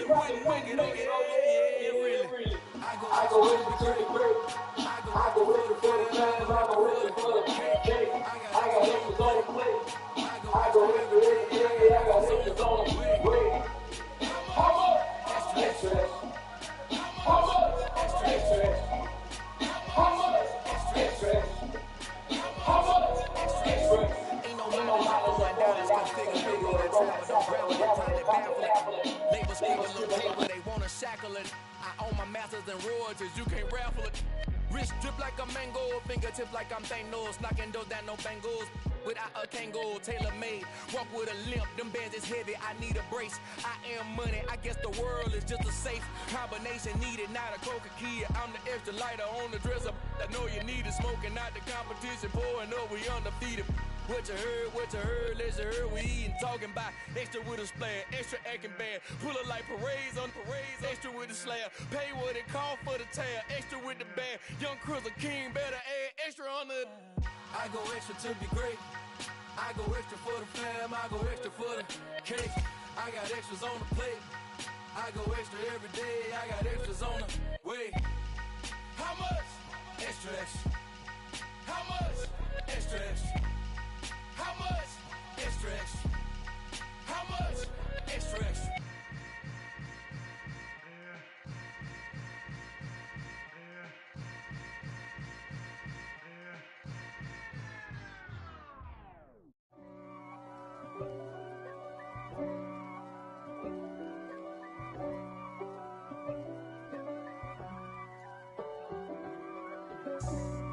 wouldn't make it, oh yeah, really. I go with the great. I go with the for the fans, I go with the for the cake. I got extras on the plate. I go with the I got extras on the way. How much? Extra. How much? Extra. How much? Extra. How much? Extra. Ain't no dollars on dollars, cause figure that time, don't grab it, find it baffling. Labor speaking on paper, they wanna shackle it. I own my masters and royalties, you can't raffle it. Wrist drip like a mango, fingertips like I'm Thanos, knocking those down, no bangles. Without a Kango, tailor-made, walk with a limp, them bands is heavy, I need a brace. I am money, I guess the world is just a safe combination needed, not a coca key. I'm the extra lighter on the dresser, I know you need it, smoking out the competition, pouring up, we undefeated. What you heard, let's hear we eatin', talking about extra with a splash, extra acting bad, pull it like parades on parades, extra with the slab, pay what it cost for the tab, extra with the band, young Crystal King, better add extra on the. I go extra to be great, I go extra for the fam, I go extra for the cake, I got extras on the plate, I go extra every day, I got extras on the way. How much? Extra. How much? Extra. How much? Extra. How much? Extra.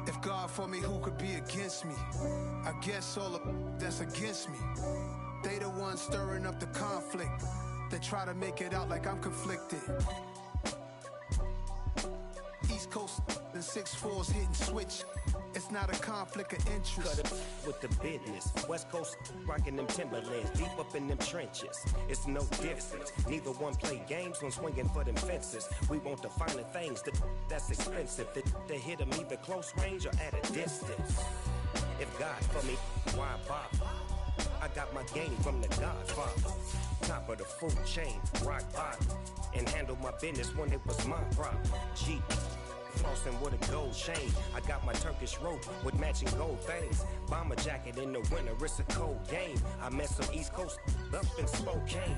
If God for me, who could be against me? I guess all of that's against me. They the ones stirring up the conflict. They try to make it out like I'm conflicted. East Coast and 6'4's hitting switch. It's not a conflict of interest. Cut it with the business. West Coast rocking them Timberlands, deep up in them trenches. It's no difference. Neither one play games when swinging for them fences. We want the finer things that's expensive. They hit them either close range or at a distance. If God for me, why bother? I got my game from the Godfather. Top of the food chain, rock bottom. And handle my business when it was my problem. G. Flossing with a gold chain. I got my Turkish rope with matching gold things. Bomber jacket in the winter, it's a cold game. I met some East Coast up in Spokane.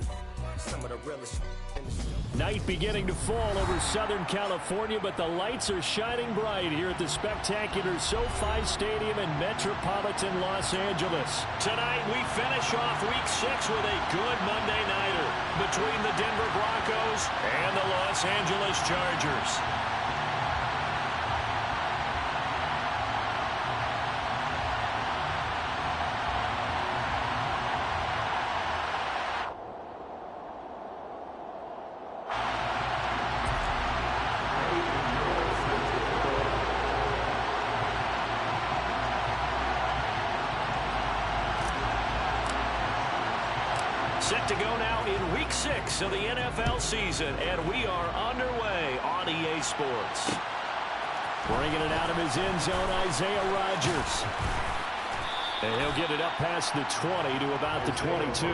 Some of the realest in the Night beginning to fall over Southern California, but the lights are shining bright here at the spectacular SoFi Stadium in metropolitan Los Angeles. Tonight we finish off Week 6 with a good Monday nighter between the Denver Broncos and the Los Angeles Chargers. Set to go now in Week 6 of the NFL season, and we are underway on EA Sports. Bringing it out of his end zone, Isaiah Rodgers. And he'll get it up past the 20 to about the 22.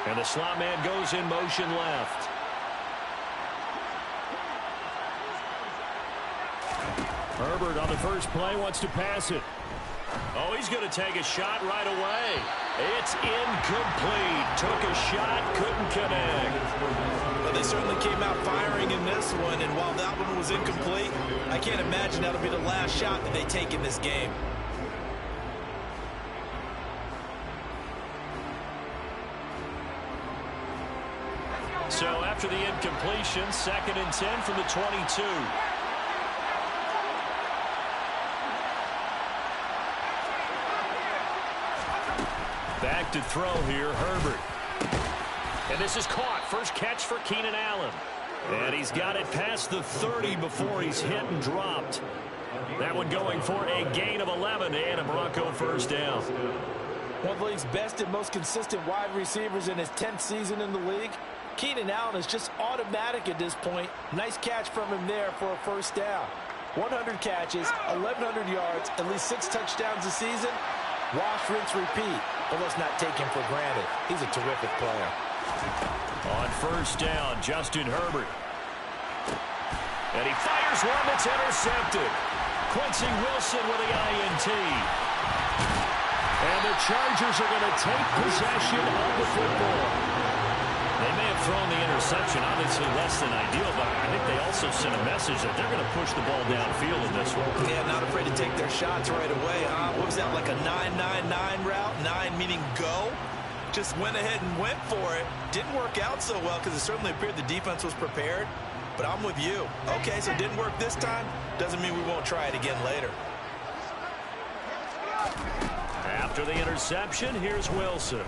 And the slot man goes in motion left. Herbert on the first play wants to pass it. Oh, he's going to take a shot right away. It's incomplete. Took a shot, couldn't connect. Well, they certainly came out firing in this one, and while that one was incomplete, I can't imagine that'll be the last shot that they take in this game. So after the incompletion, 2nd and 10 from the 22. Back to throw here, Herbert. And this is caught. First catch for Keenan Allen. And he's got it past the 30 before he's hit and dropped. That one going for a gain of 11 and a Bronco first down. One of the league's best and most consistent wide receivers in his 10th season in the league. Keenan Allen is just automatic at this point. Nice catch from him there for a first down. 100 catches, 1,100 yards, at least 6 touchdowns a season. Wash, rinse, repeat. But let's not take him for granted. He's a terrific player. On first down, Justin Herbert. And he fires one that's intercepted. Quincy Wilson with the INT. And the Chargers are going to take possession of the football. They may have thrown the interception, obviously less than ideal, but I think they also sent a message that they're going to push the ball downfield in this one. Yeah, not afraid to take their shots right away. What was that, like a 9-9-9 route? 9 meaning go? Just went ahead and went for it. Didn't work out so well because it certainly appeared the defense was prepared. But I'm with you. Okay, so it didn't work this time. Doesn't mean we won't try it again later. After the interception, here's Wilson.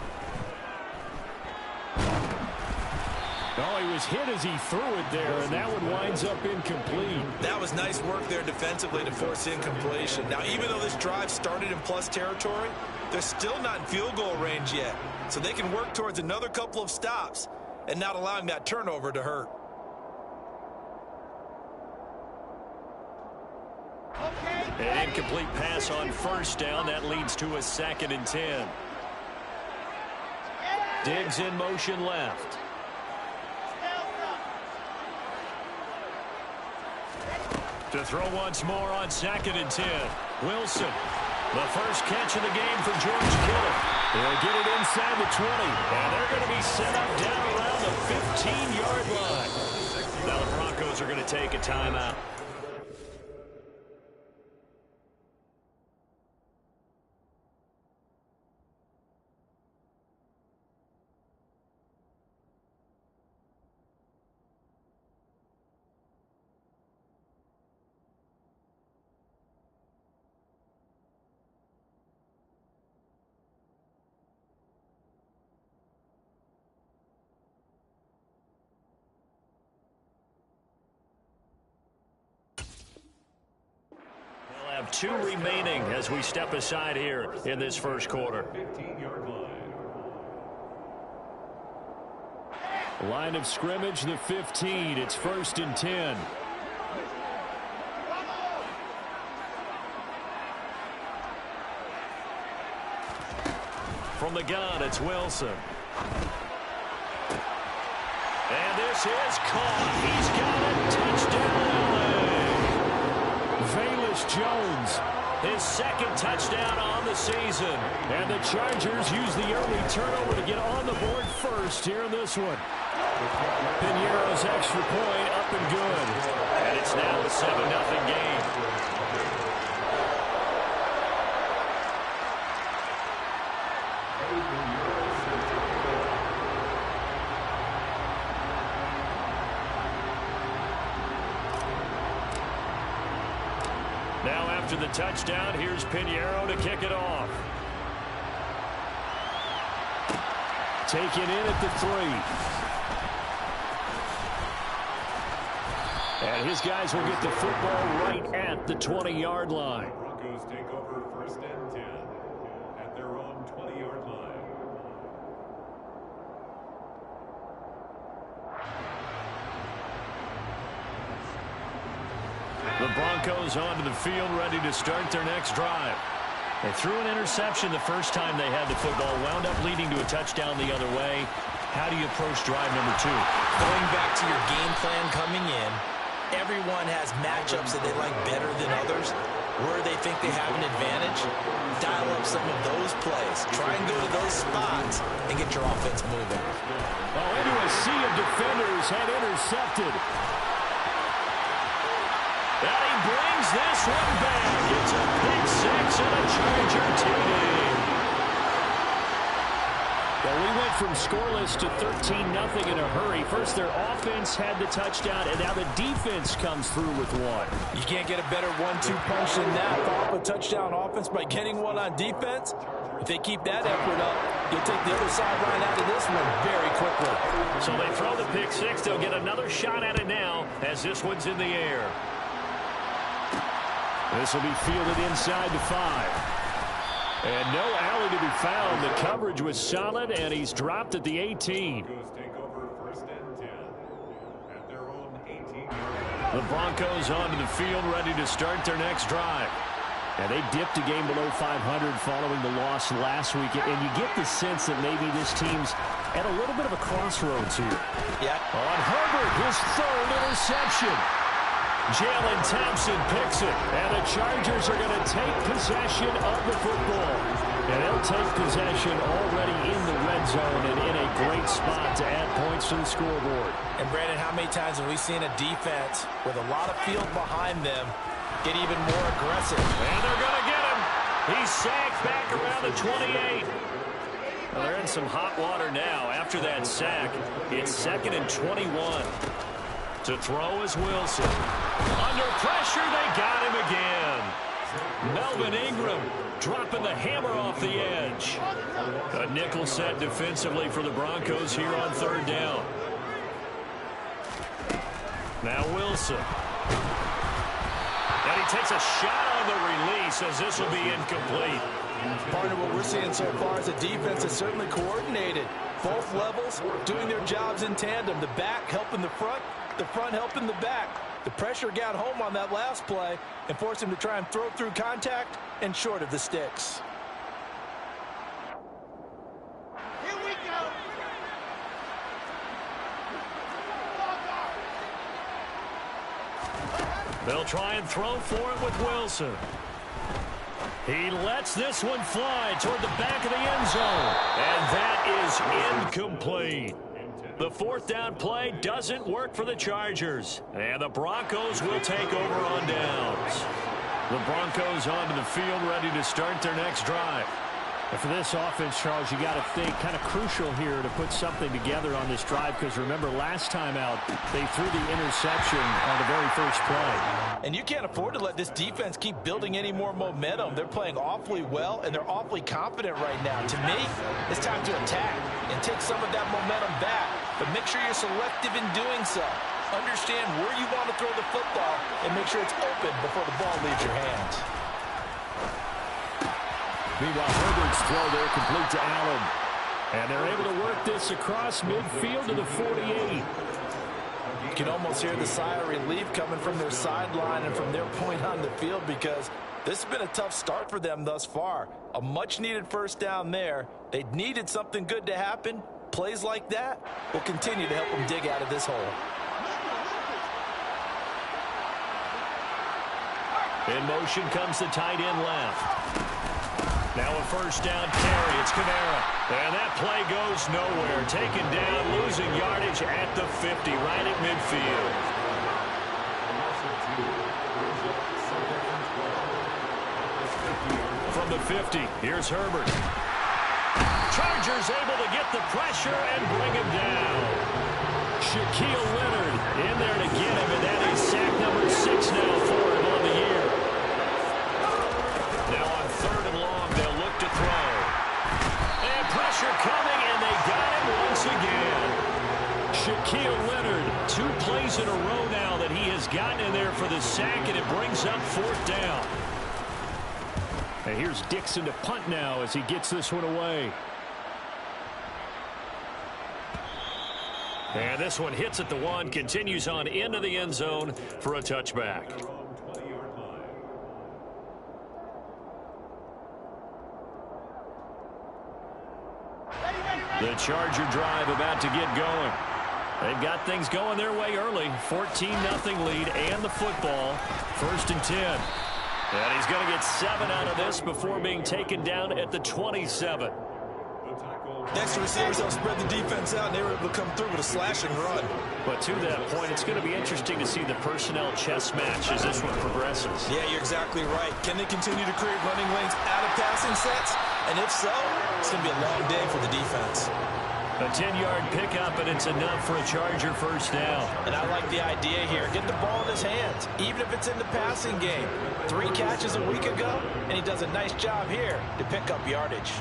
Oh, he was hit as he threw it there, and that one winds up incomplete. That was nice work there defensively to force incompletion. Now, even though this drive started in plus territory, they're still not in field goal range yet. So they can work towards another couple of stops and not allowing that turnover to hurt. An incomplete pass on first down. That leads to a 2nd and 10. Diggs in motion left. To throw once more on 2nd and 10. Wilson. The first catch of the game for George Kittle. They'll get it inside the 20. And they're going to be set up down around the 15-yard line. Now the Broncos are going to take a timeout. Have 2 remaining as we step aside here in this first quarter. 15-yard line. Line of scrimmage, the 15. It's 1st and 10. From the gun, it's Wilson. And this is caught. He's got it. Touchdown, LA. Velus Jones, his 2nd touchdown on the season. And the Chargers use the early turnover to get on the board first here in this one. Piñeiro's extra point up and good. And it's now a 7-0 game. Now after the touchdown, here's Piñeiro to kick it off. Taken in at the 3. And his guys will get the football right at the 20-yard line. Broncos take over 1st and 10 at their own 20-yard line. The Broncos onto the field, ready to start their next drive. They threw an interception the first time they had the football, wound up leading to a touchdown the other way. How do you approach drive number 2? Going back to your game plan coming in, everyone has matchups that they like better than others. Where they think they have an advantage, dial up some of those plays. Try and go to those spots and get your offense moving. Oh, into a sea of defenders, had intercepted. And he brings this one back. It's a pick 6 and a Charger TD. Well, we went from scoreless to 13-0 in a hurry. First, their offense had the touchdown, and now the defense comes through with one. You can't get a better 1-2 punch than that. Follow up a touchdown offense by getting one on defense. If they keep that effort up, you'll take the other sideline out of this one very quickly. So they throw the pick 6. They'll get another shot at it now as this one's in the air. This will be fielded inside the 5. And no alley to be found. The coverage was solid, and he's dropped at the 18. Take over 1st and 10 at their own 18. The Broncos onto the field, ready to start their next drive. And they dipped a game below 500 following the loss last week. And you get the sense that maybe this team's at a little bit of a crossroads here. Yeah. On Herbert, his 3rd interception. Jalen Thompson picks it. And the Chargers are going to take possession of the football. And they'll take possession already in the red zone and in a great spot to add points to the scoreboard. And, Brandon, how many times have we seen a defense with a lot of field behind them get even more aggressive? And they're going to get him. He's sacked back around the 28. Well, they're in some hot water now. After that sack, it's 2nd and 21. To throw is Wilson. Under pressure, they got him again. Melvin Ingram dropping the hammer off the edge. A nickel set defensively for the Broncos here on 3rd down. Now Wilson. And he takes a shot on the release as this will be incomplete. Part of what we're seeing so far is a defense that's certainly coordinated. Both levels doing their jobs in tandem. The back helping the front helping the back. The pressure got home on that last play and forced him to try and throw through contact and short of the sticks. Here we go. They'll try and throw for it with Wilson. He lets this one fly toward the back of the end zone. And that is incomplete. The 4th down play doesn't work for the Chargers. And the Broncos will take over on downs. The Broncos onto the field, ready to start their next drive. And for this offense, Charles, you got to think kind of crucial here to put something together on this drive, because remember last time out they threw the interception on the very first play. And you can't afford to let this defense keep building any more momentum. They're playing awfully well, and they're awfully confident right now. To me, it's time to attack and take some of that momentum back, but make sure you're selective in doing so. Understand where you want to throw the football and make sure it's open before the ball leaves your hands. Meanwhile, Herbert's throw there complete to Allen. And they're able to work this across midfield to the 48. You can almost hear the sigh of relief coming from their sideline and from their point on the field, because this has been a tough start for them thus far. A much-needed 1st down there. They needed something good to happen. Plays like that will continue to help them dig out of this hole. In motion comes the tight end left. Now a 1st down carry. It's Kamara. And that play goes nowhere. Taken down, losing yardage at the 50, right at midfield. From the 50, here's Herbert. Chargers able to get the pressure and bring him down. Shaquille Leonard in there to get him, and that is sack number 6 now for him on the year. Now on 3rd and long, they'll look to throw. And pressure coming, and they got him once again. Shaquille Leonard, 2 plays in a row now that he has gotten in there for the sack, and it brings up 4th down. And here's Dixon to punt now as he gets this one away. And this one hits at the 1, continues on into the end zone for a touchback. The Charger drive about to get going. They've got things going their way early. 14-0 lead and the football. 1st and 10. And he's going to get 7 out of this before being taken down at the 27. Next receivers help spread the defense out, and they were able to come through with a slashing run. But to that point, it's going to be interesting to see the personnel chess match as this one progresses. Yeah, you're exactly right. Can they continue to create running lanes out of passing sets? And if so, it's going to be a long day for the defense. A 10-yard pickup, and it's enough for a Charger 1st down. And I like the idea here. Get the ball in his hands, even if it's in the passing game. 3 catches a week ago, and he does a nice job here to pick up yardage.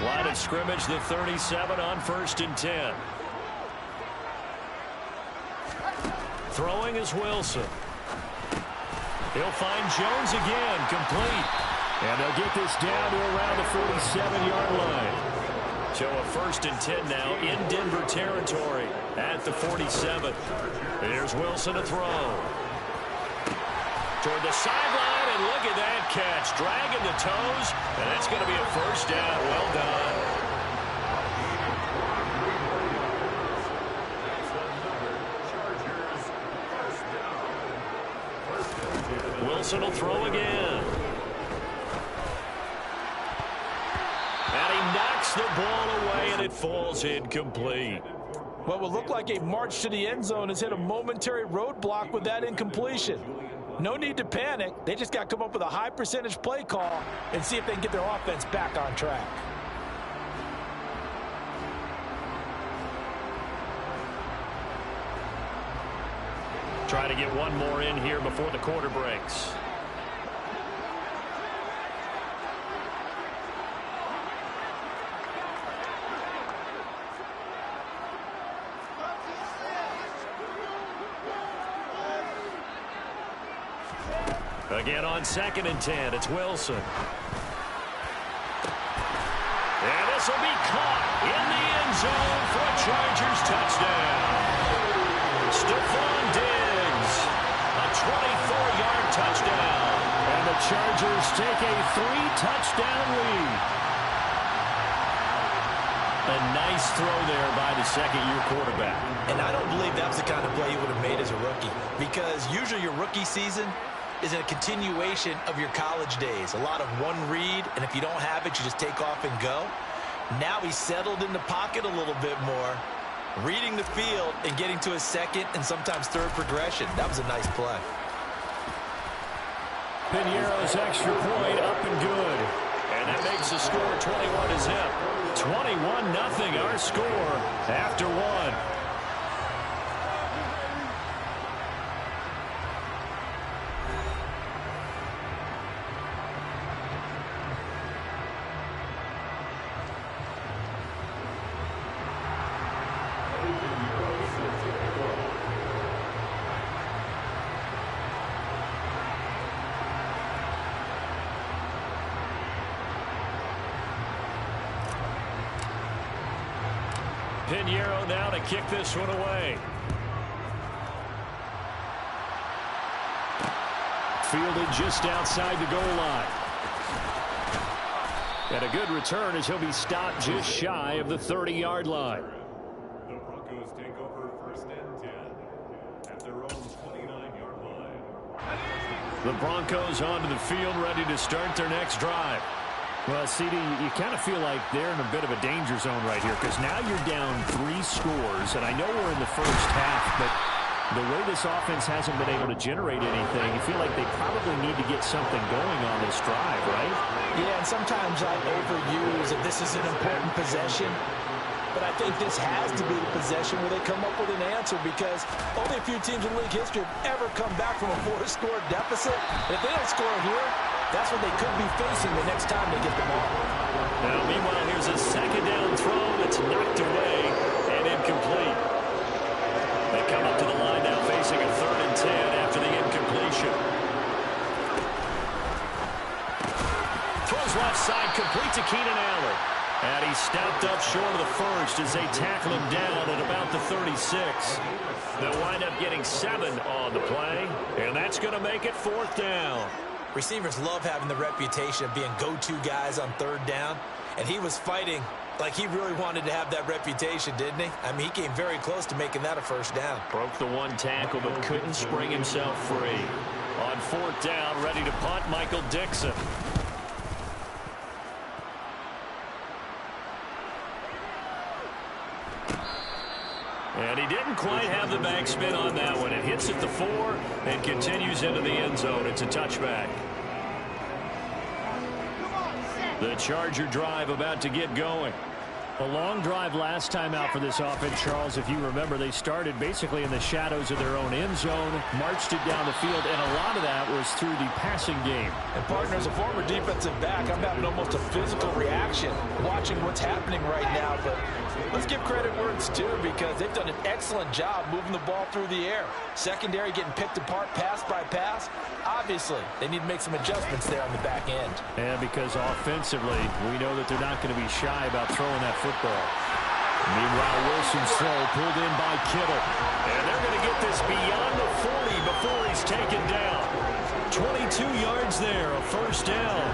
Line of scrimmage, the 37 on 1st and 10. Throwing is Wilson. He'll find Jones again, complete. And they'll get this down to around the 47-yard line. So a 1st and 10 now in Denver territory at the 47. Here's Wilson to throw. Toward the sideline, and look at that catch. Dragging the toes, and that's going to be a 1st down. Well done. Wilson will throw again. And he knocks the ball away, and it falls incomplete. What will look like a march to the end zone has hit a momentary roadblock with that incompletion. No need to panic. They just got to come up with a high percentage play call and see if they can get their offense back on track. Try to get one more in here before the quarter breaks. Again on 2nd and 10, it's Wilson. And this will be caught in the end zone for a Chargers touchdown. Stephon Diggs, a 24-yard touchdown. And the Chargers take a 3-touchdown lead. A nice throw there by the second-year quarterback. And I don't believe that was the kind of play he would have made as a rookie, because usually your rookie season is a continuation of your college days. A lot of one read, and if you don't have it, you just take off and go. Now he's settled in the pocket a little bit more, reading the field and getting to his second and sometimes third progression. That was a nice play. Piñeiro's extra point up and good. And that makes the score 21-0. 21-0 our score after one. Piñeiro now to kick this one away. Fielded just outside the goal line. And a good return as he'll be stopped just shy of the 30-yard line. The Broncos take over 1st and 10 at their own 29-yard line. The Broncos onto the field, ready to start their next drive. Well, CD, you kind of feel like they're in a bit of a danger zone right here, because now you're down 3 scores, and I know we're in the first half, but the way this offense hasn't been able to generate anything, you feel like they probably need to get something going on this drive, right? Yeah, and sometimes I overuse that this is an important possession, but I think this has to be the possession where they come up with an answer, because only a few teams in league history have ever come back from a 4-score deficit. And if they don't score here, that's what they could be facing the next time they get the ball. Now, meanwhile, here's a second down throw that's knocked away and incomplete. They come up to the line now facing a 3rd and 10 after the incompletion. Throws left side, complete to Keenan Allen. And he's stopped up short of the first as they tackle him down at about the 36. They'll wind up getting 7 on the play, and that's going to make it 4th down. Receivers love having the reputation of being go-to guys on 3rd down, and he was fighting like he really wanted to have that reputation, didn't he? I mean, he came very close to making that a 1st down. Broke the one tackle, but couldn't spring himself free. On 4th down, ready to punt, Michael Dixon. And he didn't quite have the backspin on that one. It hits at the 4 and continues into the end zone. It's a touchback. The Charger drive about to get going. A long drive last time out for this offense, Charles. If you remember, they started basically in the shadows of their own end zone, marched it down the field, and a lot of that was through the passing game. And, partner, as a former defensive back, I'm having almost a physical reaction watching what's happening right now. But Let's give credit where it's due because they've done an excellent job moving the ball through the air. Secondary getting picked apart pass by pass. Obviously, they need to make some adjustments there on the back end. And because offensively, we know that they're not going to be shy about throwing that football. Meanwhile, Wilson's throw pulled in by Kittle. And they're going to get this beyond the 40 before he's taken down. 22 yards there, a first down.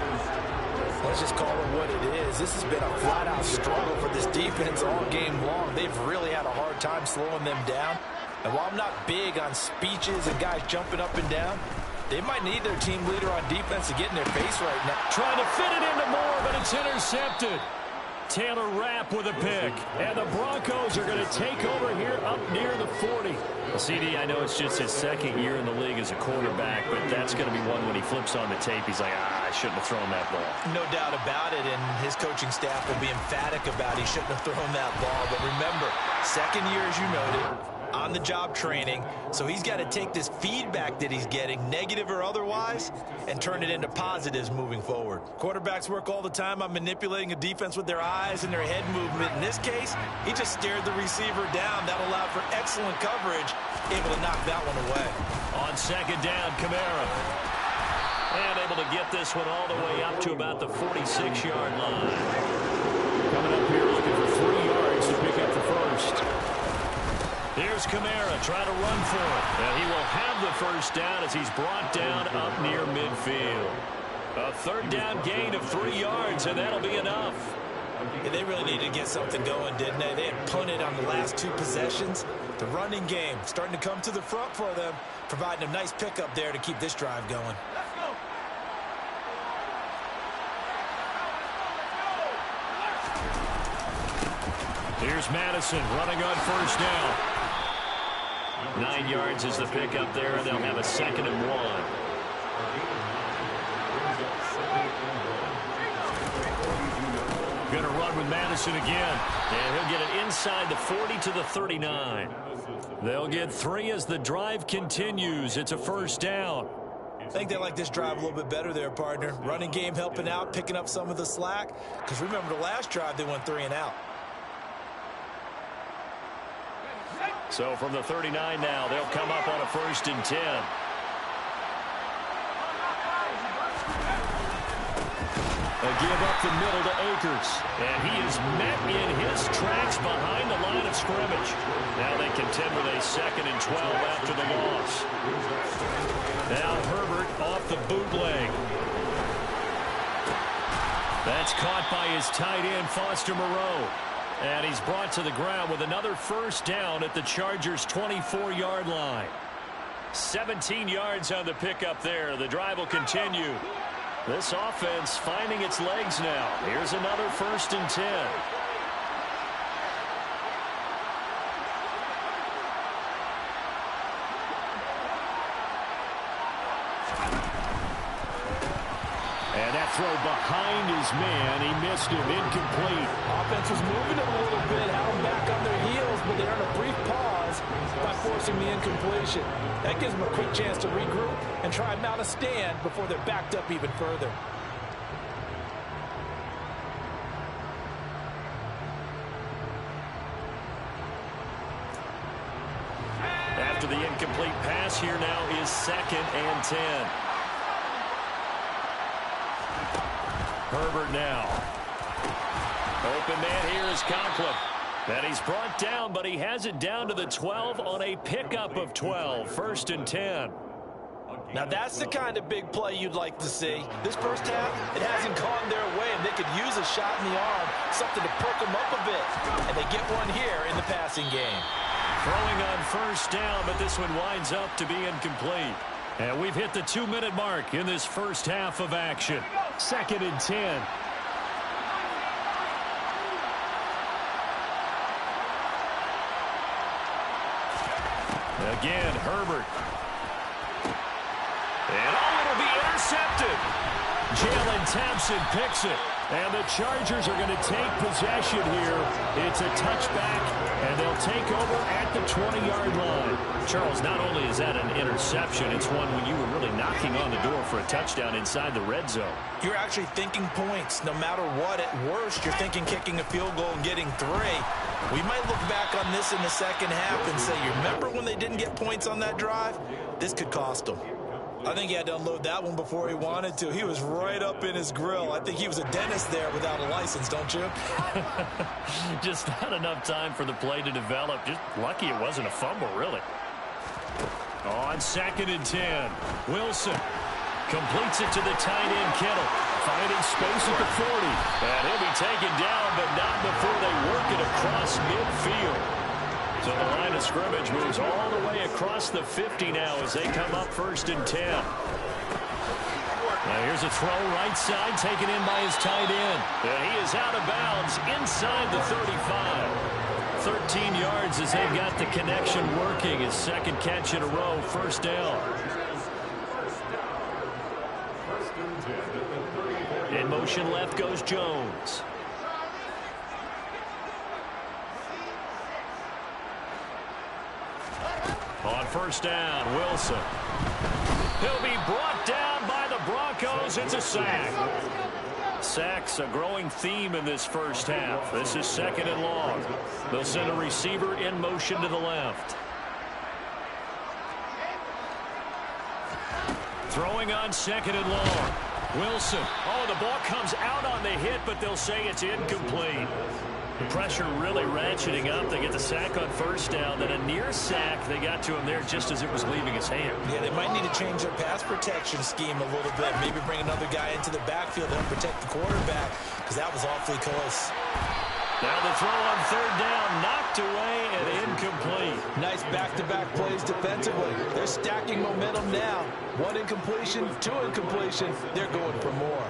Let's just call it what it is. This has been a flat-out struggle for this defense all game long. They've really had a hard time slowing them down. And while I'm not big on speeches and guys jumping up and down, they might need their team leader on defense to get in their face right now. Trying to fit it into Moore, but it's intercepted. Taylor Rapp with a pick. And the Broncos are going to take over here up near the 40. CD, I know it's just his second year in the league as a quarterback, but that's going to be one when he flips on the tape. He's like, I shouldn't have thrown that ball. No doubt about it, and his coaching staff will be emphatic about he shouldn't have thrown that ball. But remember, second year, as you noted, on-the-job training, so he's got to take this feedback that he's getting, negative or otherwise, and turn it into positives moving forward. Quarterbacks work all the time on manipulating a defense with their eyes and their head movement. In this case, he just stared the receiver down. That allowed for excellent coverage, able to knock that one away. On second down, Kamara. And able to get this one all the way up to about the 46-yard line. Coming up here looking for 3 yards to pick up the first. Here's Kamara trying to run for it. And he will have the first down as he's brought down up near midfield. A third down gain of 3 yards, and that'll be enough. Yeah, they really needed to get something going, didn't they? They had punted on the last 2 possessions. The running game starting to come to the front for them, providing a nice pickup there to keep this drive going. Here's Madison running on first down. 9 yards is the pickup there, and they'll have a 2nd and 1. Going to run with Madison again. And he'll get it inside the 40 to the 39. They'll get 3 as the drive continues. It's a first down. I think they like this drive a little bit better there, partner. Running game helping out, picking up some of the slack. Because remember, the last drive, they went 3 and out. So from the 39 now, they'll come up on a 1st and 10. A give up the middle to Akers. And he is met in his tracks behind the line of scrimmage. Now they contend with a 2nd and 12 after the loss. Now Herbert off the bootleg. That's caught by his tight end, Foster Moreau. And he's brought to the ground with another first down at the Chargers' 24-yard line. 17 yards on the pickup there. The drive will continue. This offense finding its legs now. Here's another 1st and 10. And that throw behind his man. He missed him. Incomplete. Offense was moving it a little bit, had them back on their heels, but they earned a brief pause by forcing the incompletion. That gives them a quick chance to regroup and try and mount a stand before they're backed up even further. After the incomplete pass, here now is 2nd and 10. Herbert now. Open man here is Conklin. And he's brought down, but he has it down to the 12 on a pickup of 12. 1st and 10. Now that's the kind of big play you'd like to see. This first half, it hasn't gone their way, and they could use a shot in the arm, something to perk them up a bit. And they get one here in the passing game. Throwing on first down, but this one winds up to be incomplete. And we've hit the 2-minute mark in this first half of action. 2nd and 10. Again, Herbert. And it'll be intercepted. Jalen Thompson picks it. And the Chargers are going to take possession here. It's a touchback, and they'll take over at the 20-yard line. Charles, not only is that an interception, it's one when you were really knocking on the door for a touchdown inside the red zone. You're actually thinking points. No matter what, at worst, you're thinking kicking a field goal and getting 3. We might look back on this in the second half and say, you remember when they didn't get points on that drive? This could cost them. I think he had to unload that one before he wanted to. He was right up in his grill. I think he was a dentist there without a license, don't you? Just not enough time for the play to develop. Just lucky it wasn't a fumble, really. On 2nd and 10, Wilson completes it to the tight end, Kittle. Finding space at the 40. And he'll be taken down, but not before they work it across midfield. So the line of scrimmage moves all the way across the 50 now as they come up 1st and 10. Now here's a throw right side taken in by his tight end. And he is out of bounds inside the 35. 13 yards as they've got the connection working. His 2nd catch in a row, 1st down. In motion left goes Jones. On 1st down, Wilson. He'll be brought down by the Broncos. It's a sack. Sacks a growing theme in this 1st half. This is 2nd and long. They'll send a receiver in motion to the left. Throwing on 2nd and long. Wilson. Oh, the ball comes out on the hit, but they'll say it's incomplete. The pressure really ratcheting up. They get the sack on 1st down, then a near sack. They got to him there just as it was leaving his hand. Yeah, they might need to change their pass protection scheme a little bit. Maybe bring another guy into the backfield to help protect the quarterback, because that was awfully close. Now the throw on 3rd down, knocked away and incomplete. Nice back-to-back plays defensively. They're stacking momentum now. 1 incompletion, 2 incompletion. They're going for more.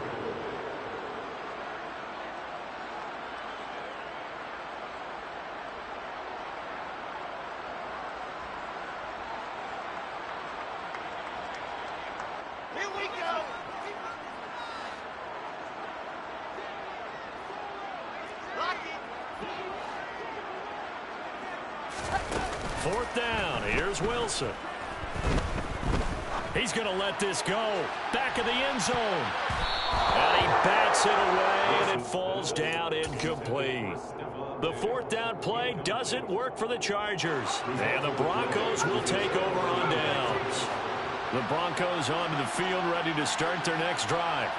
Here we go. Lock it. 4th down. Here's Wilson. He's going to let this go. Back of the end zone. And he bats it away, and it falls down incomplete. The 4th down play doesn't work for the Chargers. And the Broncos will take over on downs. The Broncos onto the field, ready to start their next drive.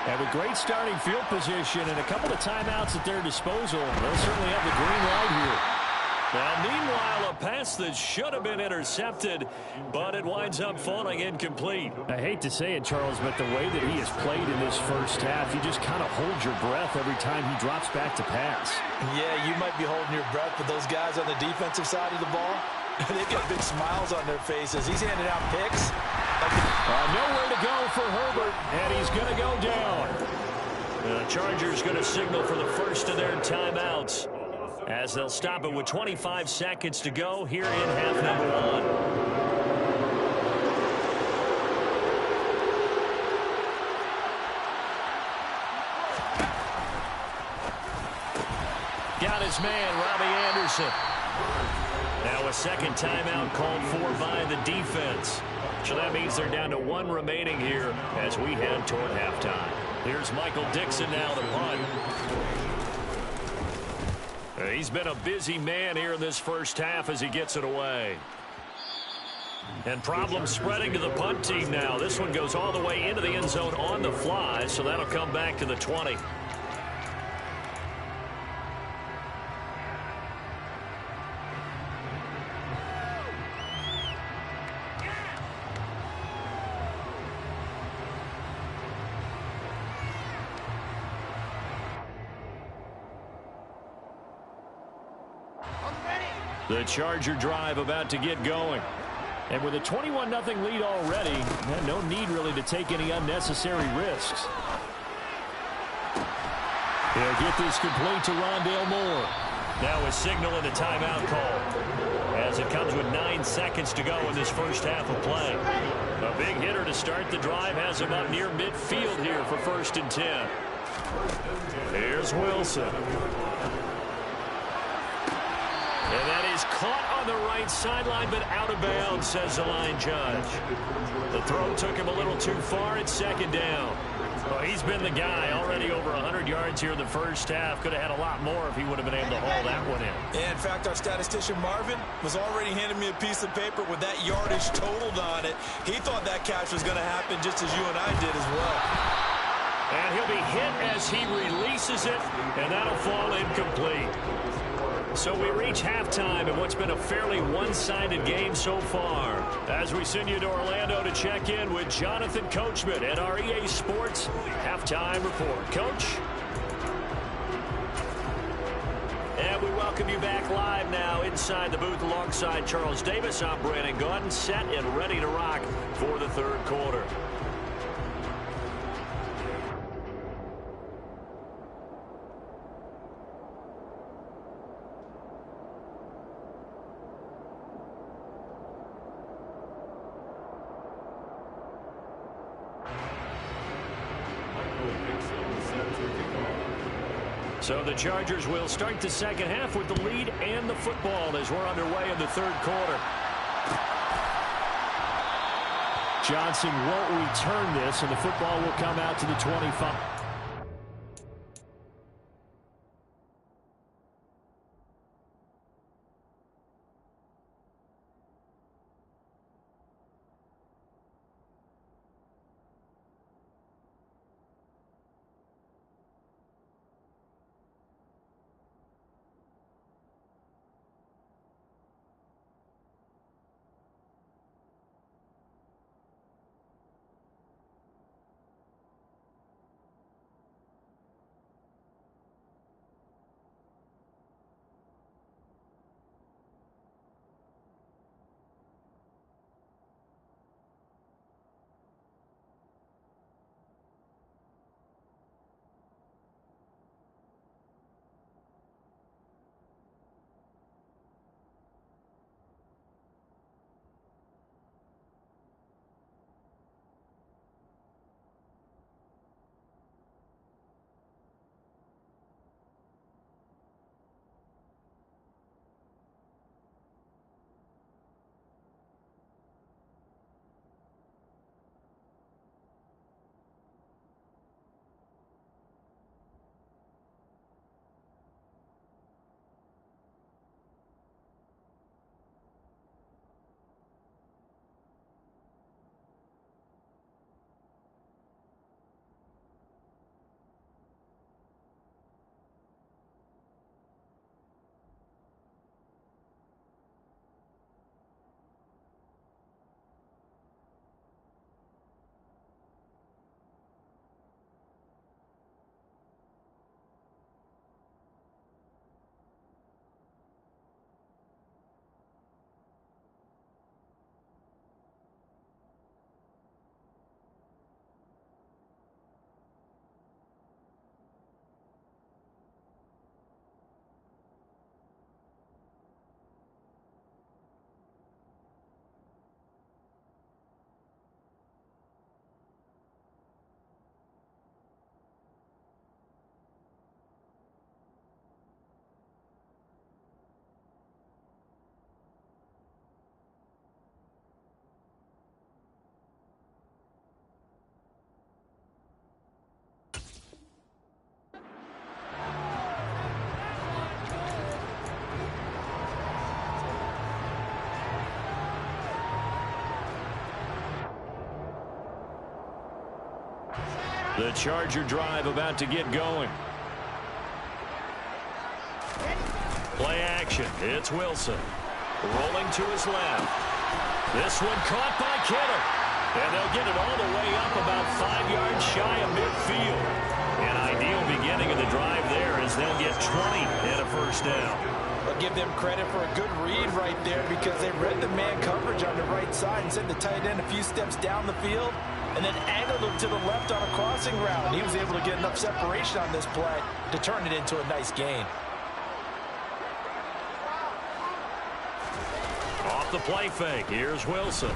And with great starting field position and a couple of timeouts at their disposal, they'll certainly have the green light here. Now, meanwhile, a pass that should have been intercepted, but it winds up falling incomplete. I hate to say it, Charles, but the way that he has played in this 1st half, you just kind of hold your breath every time he drops back to pass. Yeah, you might be holding your breath, but those guys on the defensive side of the ball, they've got big smiles on their faces. He's handing out picks. Nowhere to go for Herbert, and he's going to go down. The Chargers going to signal for the first of their timeouts, as they'll stop it with 25 seconds to go here in half number 1. Got his man, Robbie Anderson. Now a 2nd timeout called for by the defense. So that means they're down to 1 remaining here as we head toward halftime. Here's Michael Dixon now to punt. He's been a busy man here in this 1st half as he gets it away. And problems spreading to the punt team now. This one goes all the way into the end zone on the fly, so that'll come back to the 20. The Charger drive about to get going. And with a 21-0 lead already, no need really to take any unnecessary risks. He'll get this complete to Rondale Moore. Now a signal and a timeout call, as it comes with 9 seconds to go in this 1st half of play. A big hitter to start the drive has him up near midfield here for 1st and 10. Here's Wilson. And that is caught on the right sideline, but out of bounds, says the line judge. The throw took him a little too far. It's 2nd down. Well, he's been the guy. Already over 100 yards here in the first half. Could have had a lot more if he would have been able to haul that one in. Yeah, in fact, our statistician Marvin was already handing me a piece of paper with that yardage totaled on it. He thought that catch was going to happen just as you and I did as well. And he'll be hit as he releases it, and that'll fall incomplete. So we reach halftime in what's been a fairly one-sided game so far. As we send you to Orlando to check in with Jonathan Coachman at our EA Sports Halftime Report. Coach? And we welcome you back live now inside the booth alongside Charles Davis. I'm Brandon Gaudin, set and ready to rock for the third quarter. So the Chargers will start the second half with the lead and the football as we're underway in the third quarter. Johnson won't return this, and the football will come out to the 25. The Charger drive about to get going. Play action. It's Wilson. Rolling to his left. This one caught by Kittle. And they'll get it all the way up about 5 yards shy of midfield. An ideal beginning of the drive there as they'll get 20 and a first down. I'll give them credit for a good read right there because they read the man coverage on the right side and sent the tight end a few steps down the field and then angled him to the left on a crossing route. And he was able to get enough separation on this play to turn it into a nice gain. Off the play fake. Here's Wilson.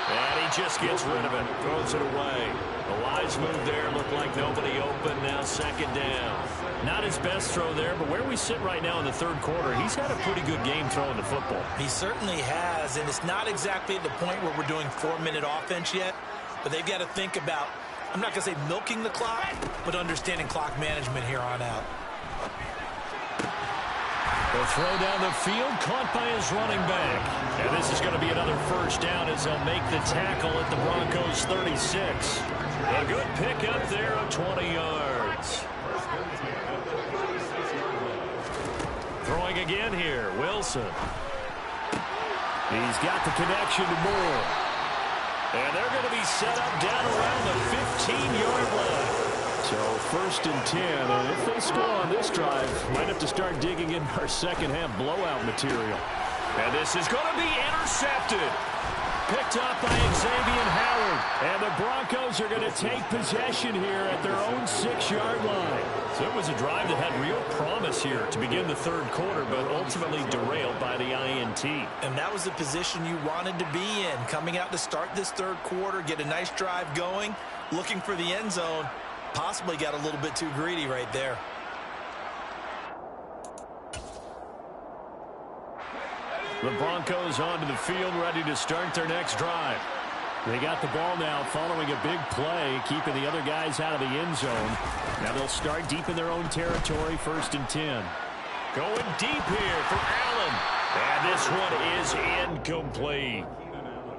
And he just gets rid of it. Throws it away. A wise move there. Looked like nobody open. Now second down. Not his best throw there, but where we sit right now in the third quarter, he's had a pretty good game throwing the football. He certainly has, and it's not exactly at the point where we're doing 4-minute offense yet. but they've got to think about, I'm not going to say milking the clock, but understanding clock management here on out. The throw down the field, caught by his running back. And this is going to be another first down as they'll make the tackle at the Broncos' 36. A good pickup there of 20 yards. Throwing again here, Wilson. He's got the connection to Moore. And they're going to be set up down around the 15-yard line. So first and 10, and if they score on this drive, might have to start digging in our second-half blowout material. And this is going to be intercepted. Picked up by Xavier Howard. And the Broncos are going to take possession here at their own 6-yard line. So it was a drive that had real promise here to begin the third quarter, but ultimately derailed by the INT. And that was the position you wanted to be in. Coming out to start this third quarter, get a nice drive going, looking for the end zone. Possibly got a little bit too greedy right there. The Broncos onto the field, ready to start their next drive. They got the ball now following a big play, keeping the other guys out of the end zone. Now they'll start deep in their own territory, first and 10. Going deep here for Allen. And this one is incomplete.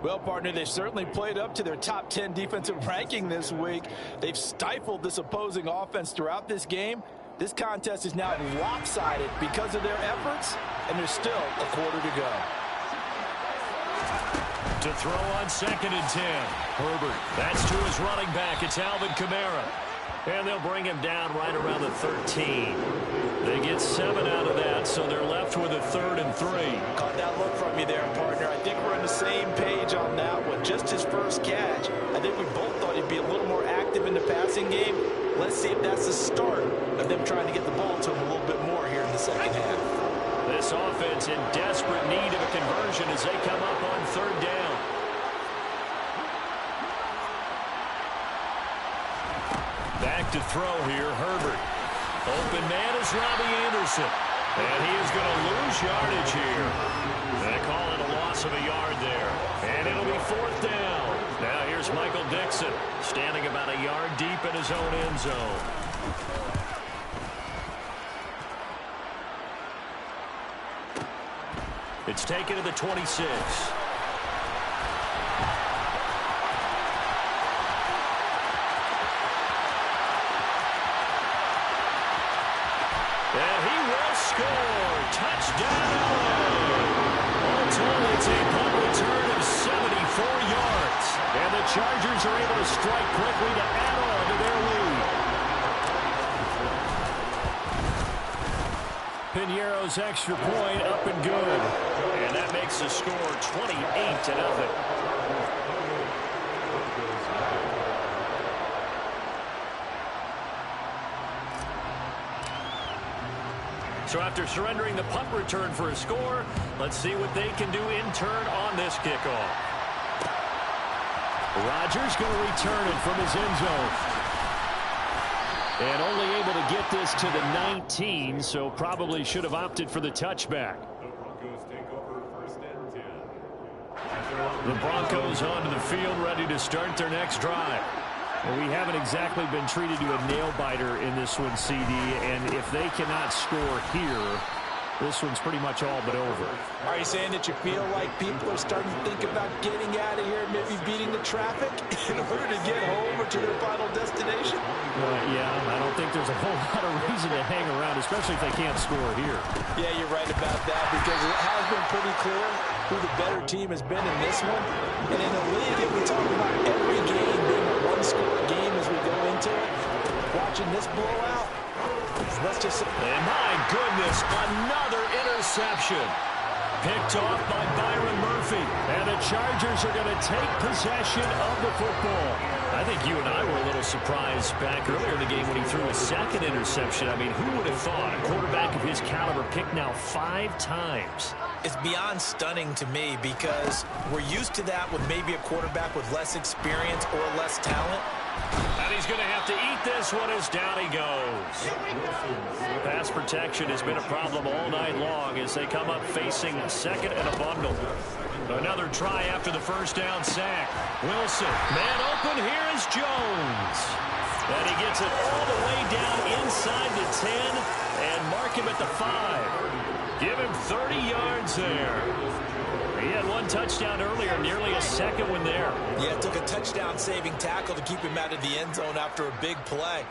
Well, partner, they've certainly played up to their top 10 defensive ranking this week. They've stifled this opposing offense throughout this game. This contest is now lopsided because of their efforts, and there's still a quarter to go. To throw on second and 10. Herbert. That's to his running back. It's Alvin Kamara. And they'll bring him down right around the 13. They get 7 out of that, so they're left with a 3rd and 3. Caught that look from you there, partner. I think we're on the same page on that one. Just his first catch. I think we both thought he'd be a little more active in the passing game. Let's see if that's the start of them trying to get the ball to him a little bit more here in the second half. This offense in desperate need of a conversion as they come up on 3rd down. Back to throw here, Herbert. Open man is Robbie Anderson. And he is going to lose yardage here. They call it a loss of a yard there. And it'll be 4th down. Now here's Michael Dixon, standing about a yard deep in his own end zone. It's taken to the 26. And he will score. Touchdown. All told, it's a punt return of 74 yards. And the Chargers are able to strike quickly to add on to their lead. Piñeiro's extra point up and good. And that makes the score 28-0. So after surrendering the punt return for a score, let's see what they can do in turn on this kickoff. Rodgers going to return it from his end zone. And only able to get this to the 19, so probably should have opted for the touchback. The Broncos take over 1st and 10. The Broncos onto the field, ready to start their next drive. Well, we haven't exactly been treated to a nail-biter in this one, CD, and if they cannot score here, this one's pretty much all but over. Are you saying that you feel like people are starting to think about getting out of here, maybe beating the traffic in order to get home or to their final destination? Yeah, I don't think there's a whole lot of reason to hang around, especially if they can't score here. Yeah, you're right about that, because it has been pretty clear who the better team has been in this one. And in the league, if we talk about every game being a one-score game as we go into it, watching this blowout, let's just say... And my goodness, another interception. Picked off by Byron Murphy. And the Chargers are going to take possession of the football. I think you and I were a little surprised back earlier in the game when he threw his 2nd interception. I mean, who would have thought a quarterback of his caliber picked now 5 times? It's beyond stunning to me, because we're used to that with maybe a quarterback with less experience or less talent. And he's he's going to have to eat this one as down he goes. Pass protection has been a problem all night long as they come up facing second and a bundle. Another try after the first down sack. Wilson, man open, here is Jones. And he gets it all the way down inside the 10 and mark him at the 5. Give him 30 yards there. He had one touchdown earlier, nearly a second one there. Yeah, it took a touchdown-saving tackle to keep him out of the end zone after a big play.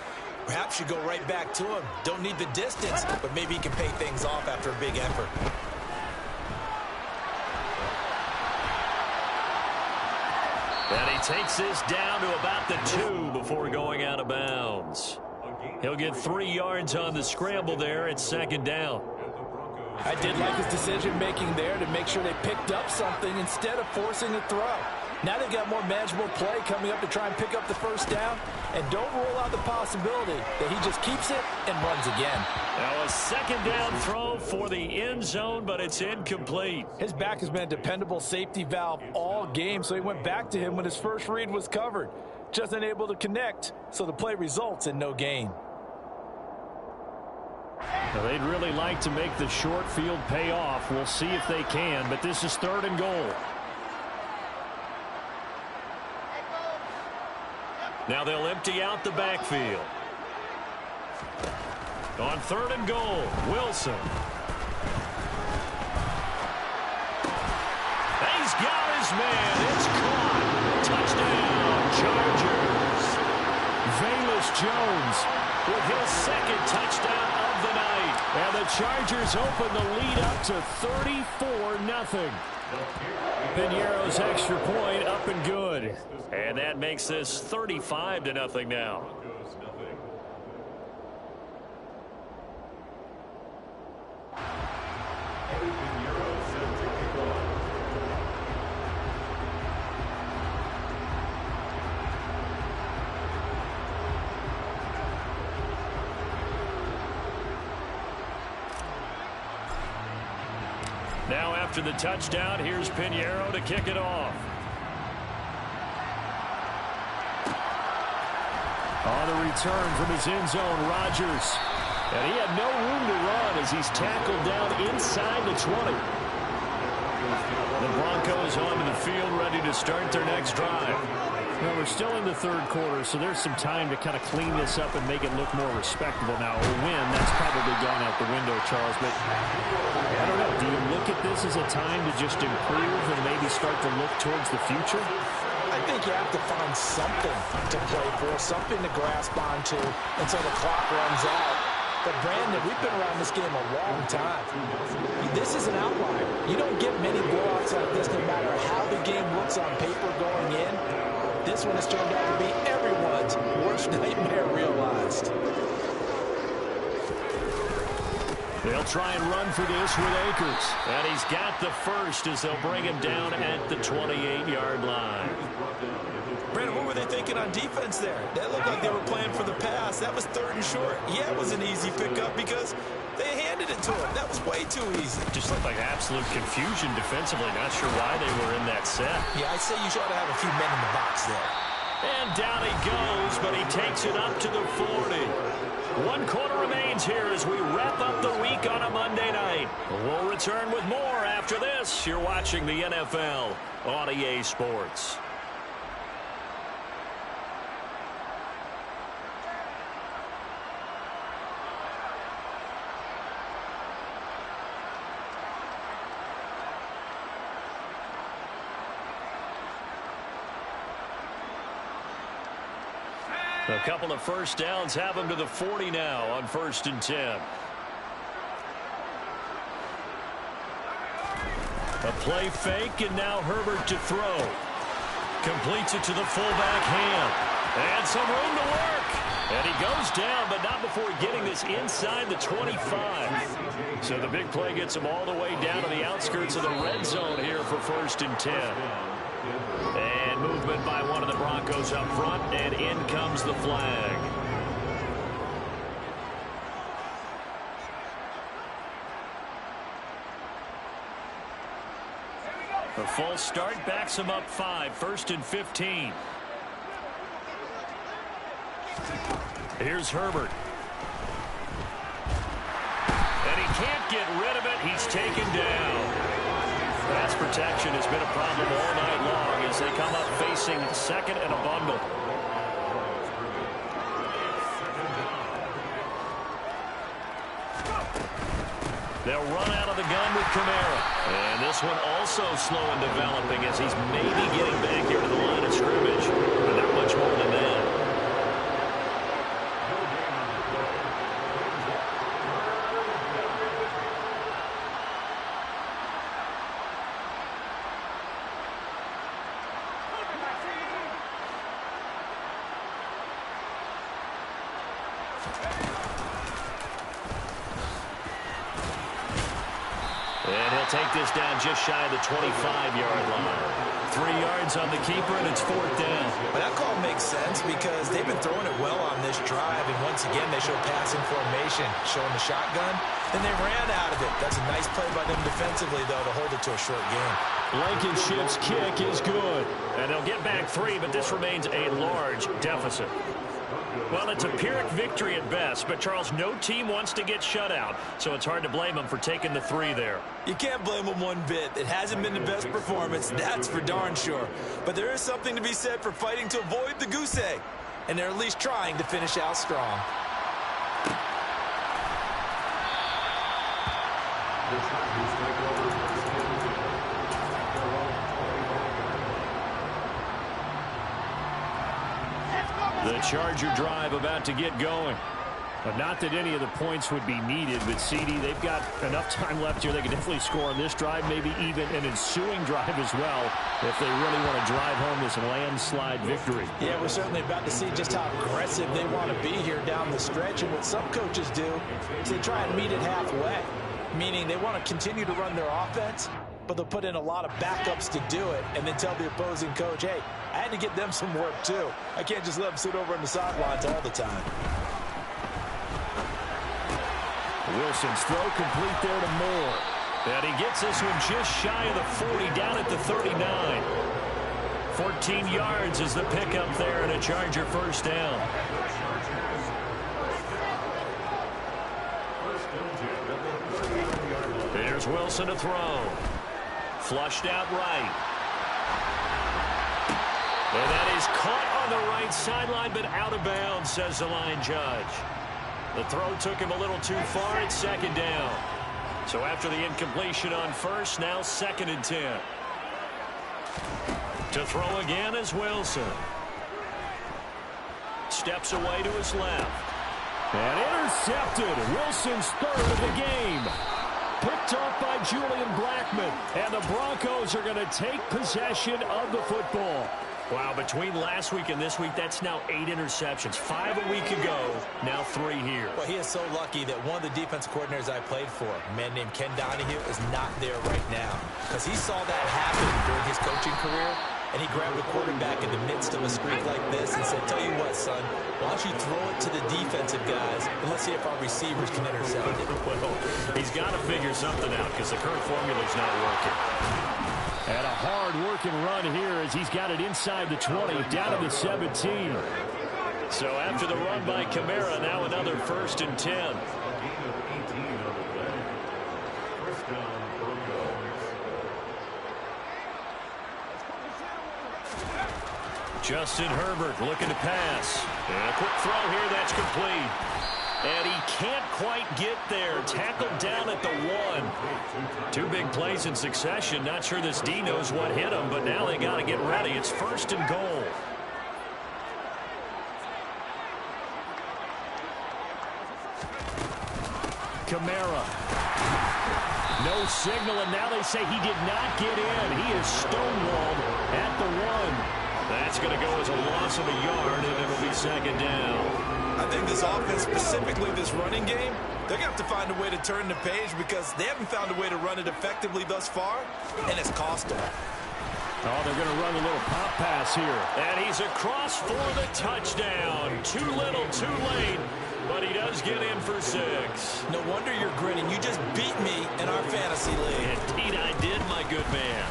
Perhaps you go right back to him. Don't need the distance, but maybe he can pay things off after a big effort. And he takes this down to about the 2 before going out of bounds. He'll get 3 yards on the scramble there at second down. I did like his decision-making there to make sure they picked up something instead of forcing a throw. Now they've got more manageable play coming up to try and pick up the first down. And don't rule out the possibility that he just keeps it and runs again. Now a second down throw for the end zone, but it's incomplete. His back has been a dependable safety valve all game, so he went back to him when his first read was covered. Just unable to connect, so the play results in no gain. Now they'd really like to make the short field pay off. We'll see if they can, but this is 3rd and goal. Now they'll empty out the backfield. On 3rd and goal, Wilson. He's got his man. It's caught. Touchdown, Chargers. Velus Jones with his second touchdown of the night. And the Chargers open the lead up to 34-0. Piñeiro's extra point up and good. And that makes this 35-0 now. Now after the touchdown, here's Piñeiro to kick it off. On the return from his end zone, Rodgers. And he had no room to run as he's tackled down inside the 20. The Broncos onto the field ready to start their next drive. Well, we're still in the 3rd quarter, so there's some time to kind of clean this up and make it look more respectable now. A win, that's probably gone out the window, Charles. But I don't know. Do you look at this as a time to just improve and maybe start to look towards the future? I think you have to find something to play for, something to grasp onto until the clock runs out. But, Brandon, we've been around this game a long time. This is an outlier. You don't get many blowouts like this no matter how the game looks on paper going in. This one has turned out to be everyone's worst nightmare realized. They'll try and run for this with Akers. And he's got the first as they'll bring him down at the 28-yard line. Brandon, what were they thinking on defense there? That looked like they were playing for the pass. That was 3rd and short. Yeah, it was an easy pickup because they handed it to him. That was way too easy. Just looked like absolute confusion defensively. Not sure why they were in that set. Yeah, I'd say you should have a few men in the box there. And down he goes, but he takes it up to the 40. 1 quarter remains here as we wrap up the week on a Monday night. We'll return with more after this. You're watching the NFL on EA Sports. A couple of first downs have them to the 40 now on 1st and 10. A play fake, and now Herbert to throw. Completes it to the fullback Ham. And some room to work. And he goes down, but not before getting this inside the 25. So the big play gets him all the way down to the outskirts of the red zone here for 1st and 10. And movement by one of the Broncos up front, and in comes the flag. A false start backs him up 5, 1st and 15. Here's Herbert. And he can't get rid of it. He's taken down. Pass protection has been a problem all night long as they come up facing second and a bundle. They'll run out of the gun with Kamara. And this one also slow in developing as he's maybe getting back here to the line of scrimmage. But not much more than that. And he'll take this down just shy of the 25-yard line. 3 yards on the keeper, and it's 4th down. Well, that call makes sense because they've been throwing it well on this drive, and once again, they show passing formation, showing the shotgun, and they ran out of it. That's a nice play by them defensively, though, to hold it to a short game. Blankenship's kick is good, and they'll get back 3, but this remains a large deficit. Well, it's a Pyrrhic victory at best, but, Charles, no team wants to get shut out, so it's hard to blame them for taking the 3 there. You can't blame them one bit. It hasn't been the best performance, that's for darn sure. But there is something to be said for fighting to avoid the goose egg, and they're at least trying to finish out strong. The Charger drive about to get going. But not that any of the points would be needed, but CD, they've got enough time left here. They can definitely score on this drive, maybe even an ensuing drive as well, if they really want to drive home this landslide victory. Yeah, we're certainly about to see just how aggressive they want to be here down the stretch. And what some coaches do is they try and meet it halfway, meaning they want to continue to run their offense, but they'll put in a lot of backups to do it and then tell the opposing coach, hey, I had to get them some work too. I can't just let them sit over on the sidelines all the time. Wilson's throw complete there to Moore. And he gets this one just shy of the 40, down at the 39. 14 yards is the pickup there, and a Charger first down. Here's Wilson to throw. Flushed out right. And that is caught on the right sideline, but out of bounds, says the line judge. The throw took him a little too far. It's 2nd down. So after the incompletion on first, now 2nd and 10. To throw again is Wilson. Steps away to his left. And intercepted. Wilson's 3rd of the game. Picked off by Julian Blackmon. And the Broncos are going to take possession of the football. Wow, between last week and this week, that's now 8 interceptions. 5 a week ago, now 3 here. Well, he is so lucky that one of the defense coordinators I played for, a man named Ken Donahue, is not there right now. Because he saw that happen during his coaching career, and he grabbed a quarterback in the midst of a streak like this and said, tell you what, son, why don't you throw it to the defensive guys, and let's see if our receivers can intercept it. Well, he's got to figure something out because the current formula's not working. And a hard-working run here as he's got it inside the 20, down to the 17. So after the run by Kamara, now another 1st and 10. Justin Herbert looking to pass. And a quick throw here, that's complete. And he can't quite get there. Tackled down at the 1. 2 big plays in succession. Not sure this D knows what hit him, but now they got to get ready. It's 1st and goal. Kamara. No signal, and now they say he did not get in. He is stonewalled at the 1. That's going to go as a loss of a yard, and it'll be 2nd down. I think this offense, specifically this running game, they're going to have to find a way to turn the page because they haven't found a way to run it effectively thus far, and it's cost them. Oh, they're going to run a little pop pass here. And he's across for the touchdown. Too little, too late, but he does get in for 6. No wonder you're grinning. You just beat me in our fantasy league. Indeed I did, my good man.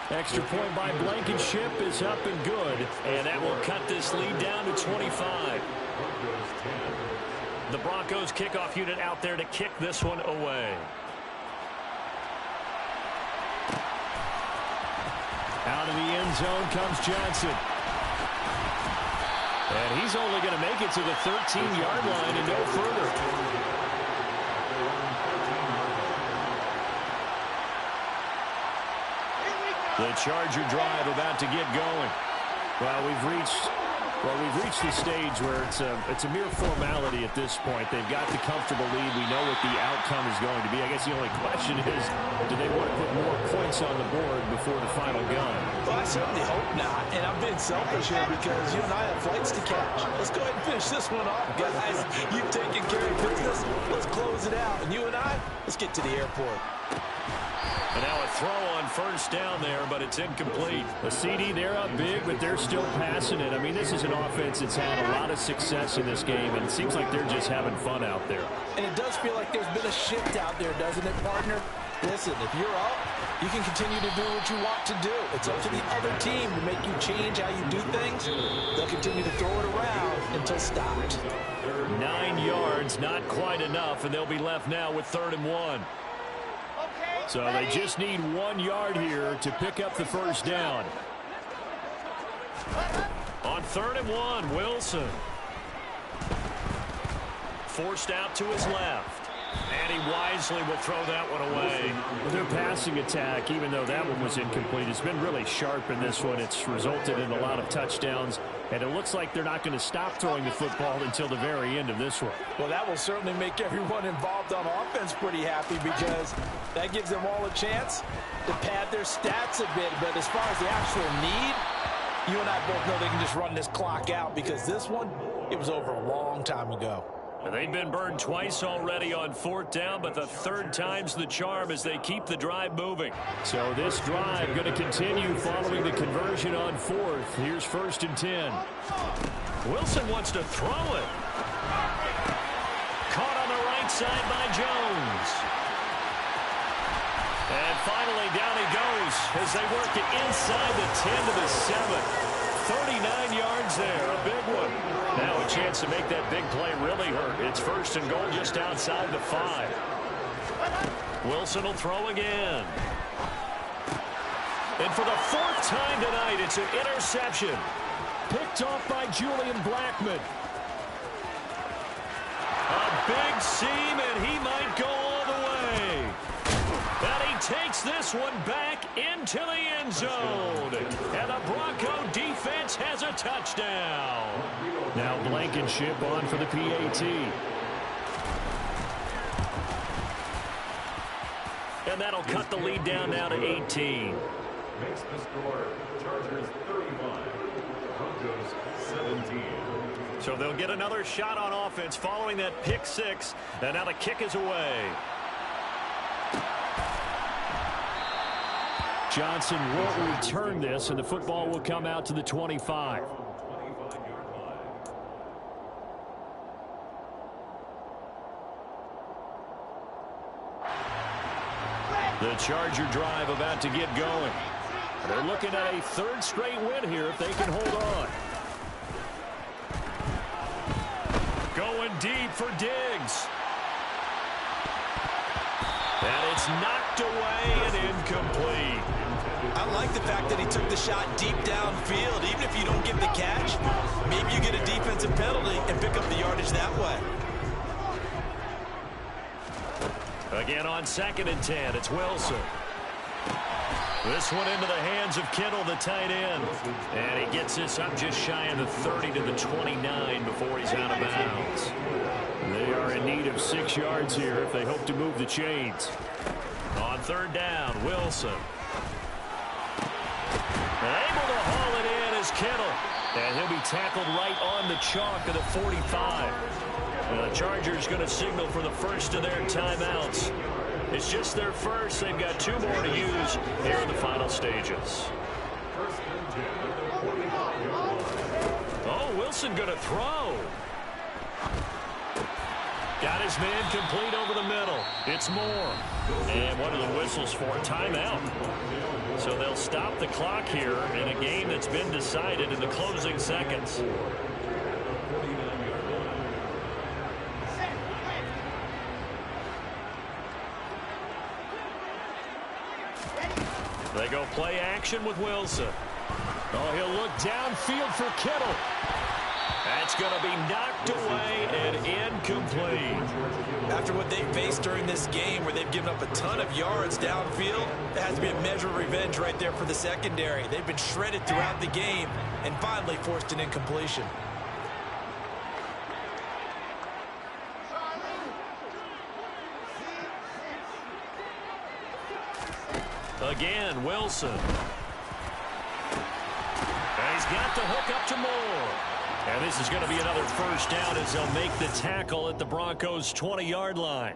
Extra point by Blankenship is up and good, and that will cut this lead down to 25. The Broncos kickoff unit out there to kick this one away. Out of the end zone comes Johnson. And he's only going to make it to the 13-yard line and no further. The Charger drive about to get going. Well, we've reached the stage where it's a mere formality at this point. They've got the comfortable lead. We know what the outcome is going to be. I guess the only question is, do they want to put more points on the board before the final gun? Well, I certainly hope not. And I'm being selfish here because you and I have flights to catch. Let's go ahead and finish this one off, guys. You've taken care of business. Let's close it out. And you and I, let's get to the airport. And now a throw on first down there, but it's incomplete. The CD, they're up big, but they're still passing it. I mean, this is an offense that's had a lot of success in this game, and it seems like they're just having fun out there. And it does feel like there's been a shift out there, doesn't it, partner? Listen, if you're up, you can continue to do what you want to do. It's up to the other team to make you change how you do things. They'll continue to throw it around until stopped. 9 yards, not quite enough, and they'll be left now with 3rd and 1. So they just need 1 yard here to pick up the first down. On 3rd and 1, Wilson. Forced out to his left. And he wisely will throw that one away. Their passing attack, even though that one was incomplete, has been really sharp in this one. It's resulted in a lot of touchdowns. And it looks like they're not going to stop throwing the football until the very end of this one. Well, that will certainly make everyone involved on offense pretty happy because that gives them all a chance to pad their stats a bit. But as far as the actual need, you and I both know they can just run this clock out because this one, it was over a long time ago. They've been burned twice already on 4th down, but the 3rd time's the charm as they keep the drive moving. So this drive going to continue following the conversion on 4th. Here's 1st and 10. Wilson wants to throw it. Caught on the right side by Jones. And finally down he goes as they work it inside the 10 to the 7. 39 yards there, a big one. Now a chance to make that big play really hurt. It's 1st and goal just outside the 5. Wilson will throw again. And for the 4th time tonight, it's an interception. Picked off by Julian Blackmon. A big seam, and he might go all the way. And he takes this one back into the end zone. And the Bronco defense has a touchdown. Now Blankenship on for the PAT. And that'll cut the lead down now to 18. Makes the score Chargers 31, Broncos 17. So they'll get another shot on offense following that pick 6. And now the kick is away. Johnson will return this, and the football will come out to the 25. The Charger drive about to get going. They're looking at a 3rd straight win here if they can hold on. Going deep for Diggs. And it's knocked away and incomplete. I like the fact that he took the shot deep downfield. Even if you don't get the catch, maybe you get a defensive penalty and pick up the yardage that way. Again on 2nd and 10, it's Wilson. This one into the hands of Kittle, the tight end. And he gets this up just shy of the 30 to the 29 before he's out of bounds. They are in need of 6 yards here if they hope to move the chains. On 3rd down, Wilson. Able to haul it in is Kittle. And he'll be tackled right on the chalk of the 45. The Chargers going to signal for the first of their timeouts. It's just their first. They've got 2 more to use here in the final stages. Oh, Wilson going to throw. Got his man complete over the middle. It's Moore. And what are the whistles for? Timeout. So they'll stop the clock here in a game that's been decided in the closing seconds. They go play action with Wilson. Oh, he'll look downfield for Kittle. That's going to be knocked away and incomplete. After what they faced during this game where they've given up a ton of yards downfield, there has to be a measure of revenge right there for the secondary. They've been shredded throughout the game and finally forced an incompletion. Again, Wilson. And he's got the hook up to Moore. And this is going to be another first down as they'll make the tackle at the Broncos' 20-yard line.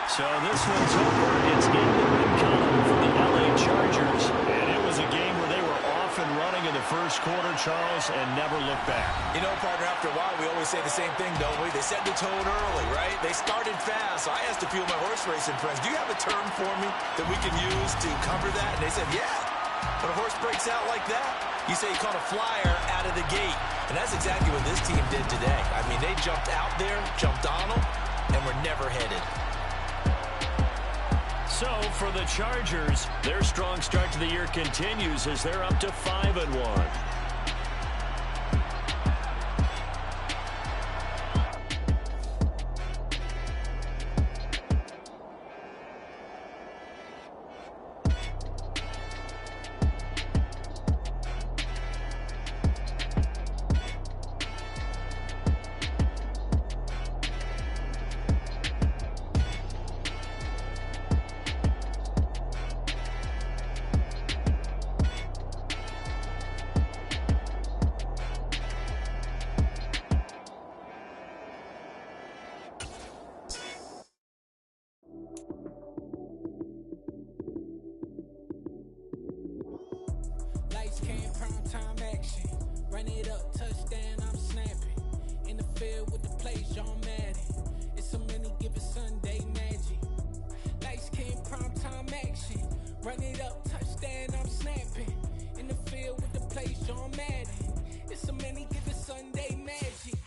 So this one's over. It's in the win column for the LA Chargers. And it was a game where they were off and running in the first quarter, Charles, and never looked back. You know, partner, after a while, we always say the same thing, don't we? They set the tone early, right? They started fast. So I asked a few of my horse racing friends, do you have a term for me that we can use to cover that? And they said, yeah. When a horse breaks out like that, you say you caught a flyer out of the gate. And that's exactly what this team did today. I mean, they jumped out there, jumped on them, and were never headed. So for the Chargers, their strong start to the year continues as they're up to 5-1. Lights, cam, prime time action. Run it up, touchdown, I'm snapping. In the field with the plays, John Madden. It's a many given Sunday magic. Lights, cam, prime time action. Run it up, touchdown, I'm snapping. In the field with the plays, John Madden. It's a many given Sunday magic.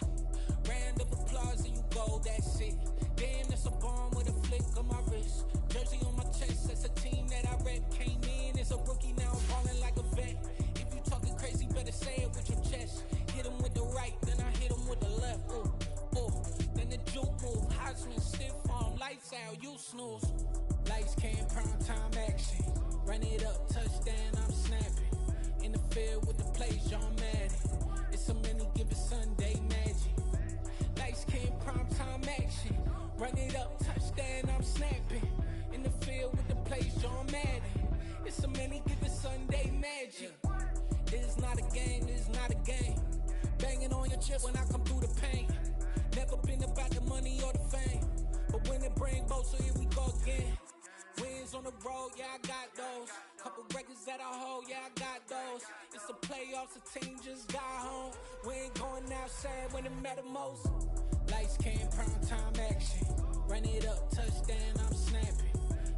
Round of applause and you go, that's it. Damn, that's a bomb with a flick on my wrist. Jersey on my chest, that's a team that I rep. Came in as a rookie, now I'm balling like a vet. If you talking crazy, better say it with your chest. Hit him with the right, then I hit him with the left. Ooh, ooh. Then the juke move, Heisman, stiff arm, lights out, you snooze. Lights, cam, prime time action. Run it up, touchdown, I'm snapping. In the field with the plays, John Madden. It's a many given Sunday magic. Lights, cam, prime time action. Run it up, touchdown, I'm snapping. In the field with the plays, John Madden. It's a many given Sunday magic. This is not a game, this is not a game. Banging on your chest when I come through the pain. Never been about the money or the fame. But when it bring both, so here we go again. Wins on the road, yeah, I got those. Couple records that I hold, yeah, I got those. It's the playoffs, the team just got home. We ain't going outside when it matter most. Lights, cam, prime time action. Run it up, touchdown, I'm snapping.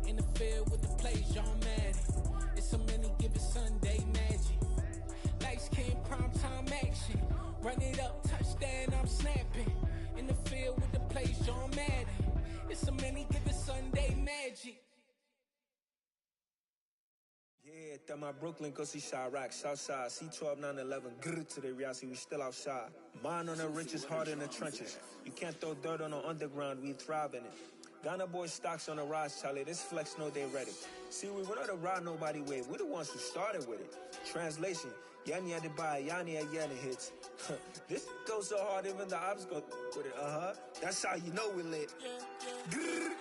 In the field with the plays, John Madden. It's a many given Sunday magic. Lights, cam, prime time action. Run it up, touchdown, I'm snapping. In the field with the plays, John Madden. It's a many given Sunday magic. Yeah, that my Brooklyn, go see Chirac, Southside, C12, 911, grrr to the reality, we still outside. Mine on the riches, heart in the trenches. You can't throw dirt on the underground, we thrive in it. Ghana boys stocks on the rise, Charlie, this flex know they ready. See, we not to ride nobody way, we the ones who started with it. Translation, Yanni had to buy, Yanni had Yanni hits. This goes so hard, even the ops go with it, That's how you know we lit. Grrr,